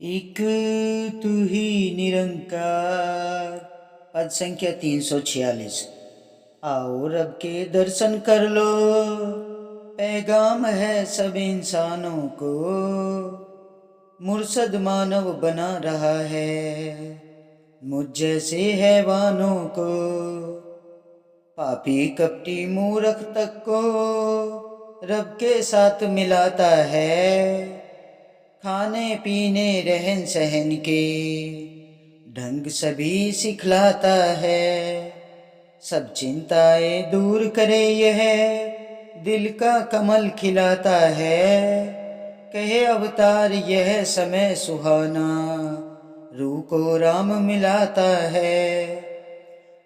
एक तू ही निरंकार। पद संख्या 346। आओ रब के दर्शन कर लो, पैगाम है सब इंसानों को। मुर्शद मानव बना रहा है मुझ जैसे हैवानों को। पापी कपटी मूर्ख तक को रब के साथ मिलाता है। खाने पीने रहन सहन के ढंग सभी सिखलाता है। सब चिंताएं दूर करे यह दिल का कमल खिलाता है। कहे अवतार यह समय सुहाना, रूह को राम मिलाता है।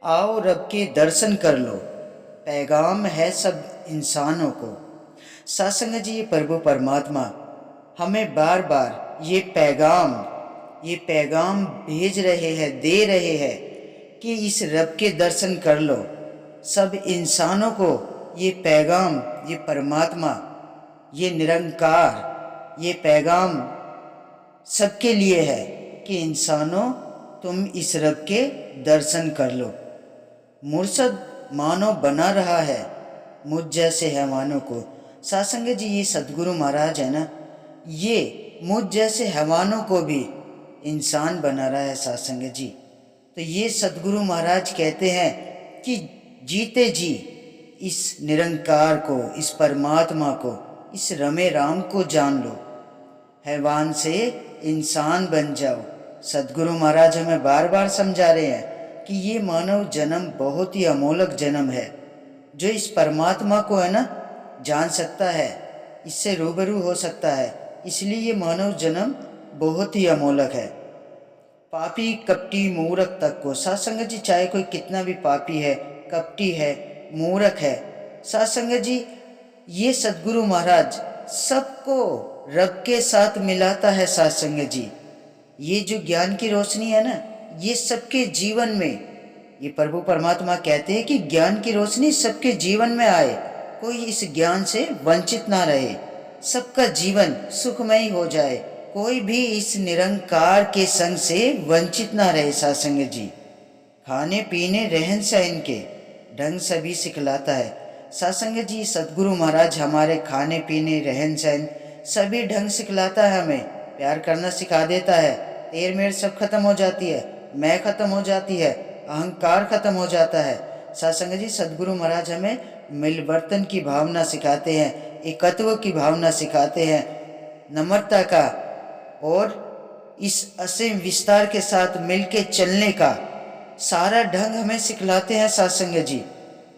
आओ रब के दर्शन कर लो, पैगाम है सब इंसानों को। सत्संग जी, ये प्रभु परमात्मा हमें बार बार ये पैगाम भेज रहे हैं, दे रहे हैं कि इस रब के दर्शन कर लो। सब इंसानों को ये पैगाम, ये परमात्मा, ये निरंकार, ये पैगाम सबके लिए है कि इंसानों, तुम इस रब के दर्शन कर लो। मुर्शद मानव बना रहा है मुझ जैसे हैवानों को। सत्संग जी, ये सदगुरु महाराज है ना, ये मुझ जैसे हैवानों को भी इंसान बना रहा है सत्संग जी। तो ये सदगुरु महाराज कहते हैं कि जीते जी इस निरंकार को, इस परमात्मा को, इस रमे राम को जान लो, हैवान से इंसान बन जाओ। सदगुरु महाराज हमें बार बार समझा रहे हैं कि ये मानव जन्म बहुत ही अमोलक जन्म है। जो इस परमात्मा को है ना जान सकता है, इससे रूबरू हो सकता है, इसलिए ये मानव जन्म बहुत ही अमोलक है। पापी कपटी मूर्ख तक को, सत्संग जी, चाहे कोई कितना भी पापी है, कपटी है, मूर्ख है, सत्संग जी, ये सदगुरु महाराज सबको रब के साथ मिलाता है। सत्संग जी, ये जो ज्ञान की रोशनी है ना, ये सबके जीवन में, ये प्रभु परमात्मा कहते हैं कि ज्ञान की रोशनी सबके जीवन में आए, कोई इस ज्ञान से वंचित ना रहे, सबका जीवन सुखमय हो जाए, कोई भी इस निरंकार के संग से वंचित ना रहे। सत्संग जी, खाने पीने रहन सहन के ढंग सभी सिखलाता है। सत्संग जी, सदगुरु महाराज हमारे खाने पीने रहन सहन सभी ढंग सिखलाता है, हमें प्यार करना सिखा देता है। तेर मेर सब खत्म हो जाती है, मैं खत्म हो जाती है, अहंकार खत्म हो जाता है। सत्संग जी, सदगुरु महाराज हमें मिलवर्तन की भावना सिखाते हैं, एकत्व की भावना सिखाते हैं, नम्रता का और इस असीम विस्तार के साथ मिलके चलने का सारा ढंग हमें सिखलाते हैं सत्संग जी।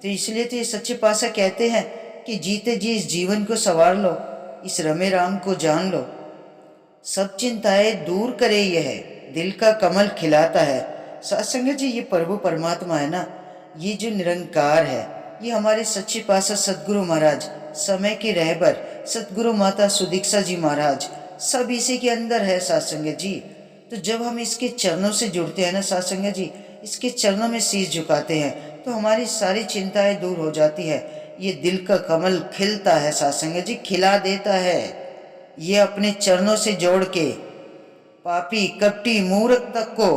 तो इसलिए तो ये सच्चे पातशाह कहते हैं कि जीते जी इस जीवन को संवार लो, इस रमे राम को जान लो, सब चिंताएं दूर करे यह दिल का कमल खिलाता है। सत्संग जी, ये प्रभु परमात्मा है ना, ये जो निरंकार है, ये हमारे सच्चे पातशाह सदगुरु महाराज, समय के रहबर सतगुरु माता सुदीक्षा जी महाराज, सब इसी के अंदर है सत्संग जी। तो जब हम इसके चरणों से जुड़ते हैं ना सत्संग जी, इसके चरणों में शीश झुकाते हैं, तो हमारी सारी चिंताएं दूर हो जाती है। ये दिल का कमल खिलता है सत्संग जी, खिला देता है। ये अपने चरणों से जोड़ के पापी कपटी मूर्ख तक को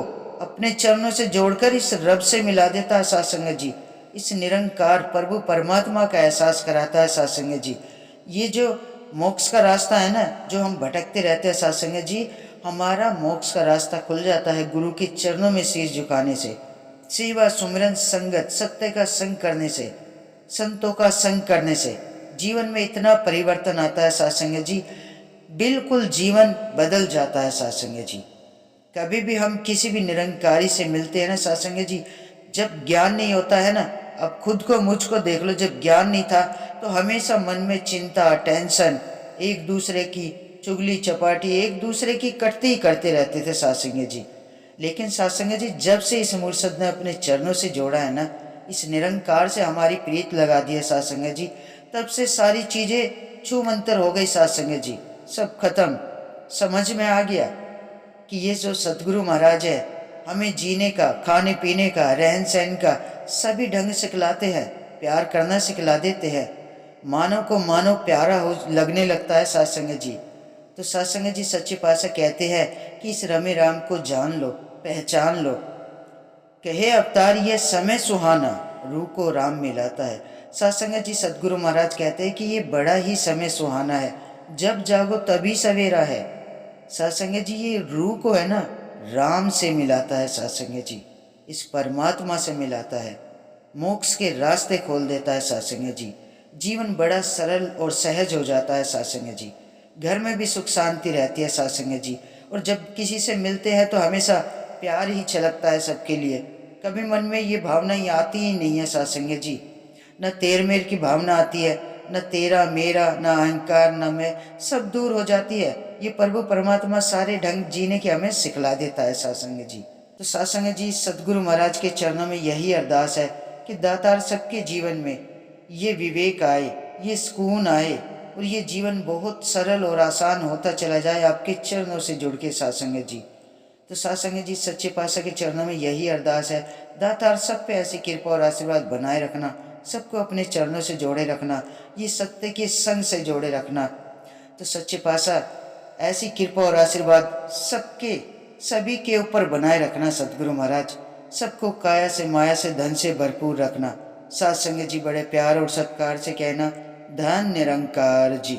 अपने चरणों से जोड़कर इस रब से मिला देता है सत्संग जी। इस निरंकार प्रभु परमात्मा का एहसास कराता है सत्संग जी। ये जो मोक्ष का रास्ता है ना, जो हम भटकते रहते हैं सत्संग जी, हमारा मोक्ष का रास्ता खुल जाता है गुरु के चरणों में शीश झुकाने से, सेवा सुमिरन संगत सत्य का संग करने से, संतों का संग करने से जीवन में इतना परिवर्तन आता है सत्संग जी, बिल्कुल जीवन बदल जाता है सत्संग जी। कभी भी हम किसी भी निरंकारी से मिलते हैं ना सत्संग जी, जब ज्ञान नहीं होता है ना, अब खुद को मुझको देख लो, जब ज्ञान नहीं था तो हमेशा मन में चिंता, टेंशन, एक दूसरे की चुगली चपाटी, एक दूसरे की कटती ही करते रहते थे सत्संग जी। लेकिन सत्संग जी, जब से इस मुर्शद ने अपने चरणों से जोड़ा है ना, इस निरंकार से हमारी प्रीत लगा दी है सत्संग जी, तब से सारी चीजें छू मंतर हो गई सत्संग जी, सब खत्म। समझ में आ गया कि ये जो सतगुरु महाराज है, हमें जीने का, खाने पीने का, रहन सहन का सभी ढंग सिखलाते हैं, प्यार करना सिखला देते हैं, मानव को मानव प्यारा हो लगने लगता है सत्संग जी। तो सत्संग जी सच्चे पातशाह कहते हैं कि इस रमे राम को जान लो, पहचान लो। कहे अवतार ये समय सुहाना, रूह को राम मिलाता है। सत्संग जी सदगुरु महाराज कहते हैं कि ये बड़ा ही समय सुहाना है, जब जागो तभी सवेरा है। सत्संग जी ये रूह को है ना राम से मिलाता है। सत्संग जी इस परमात्मा से मिलाता है, मोक्ष के रास्ते खोल देता है। सत्संग जी जीवन बड़ा सरल और सहज हो जाता है। सत्संग जी घर में भी सुख शांति रहती है। सत्संग जी और जब किसी से मिलते हैं तो हमेशा प्यार ही छलकता है सबके लिए। कभी मन में ये भावना ही आती ही नहीं है। सत्संग जी न तेर मेर की भावना आती है, न तेरा मेरा, न अहंकार, न मैं, सब दूर हो जाती है। ये प्रभु परमात्मा सारे ढंग जीने के हमें सिखला देता है। सत्संग जी तो सत्संग जी सदगुरु महाराज के चरणों में यही अरदास है कि दातार सबके जीवन में ये विवेक आए, ये सुकून आए और ये जीवन बहुत सरल और आसान होता चला जाए आपके चरणों से जुड़ के। सत्संग जी तो सत्संग जी सच्चे पातशाह के चरणों में यही अरदास है, दातार सब पे ऐसी कृपा और आशीर्वाद बनाए रखना, सबको अपने चरणों से जोड़े रखना, ये सत्य के संग से जोड़े रखना। तो सच्चे पातशाह ऐसी कृपा और आशीर्वाद सबके सभी के ऊपर बनाए रखना। सदगुरु महाराज सबको काया से माया से धन से भरपूर रखना। सत्संग जी बड़े प्यार और सत्कार से कहना, धन निरंकार जी।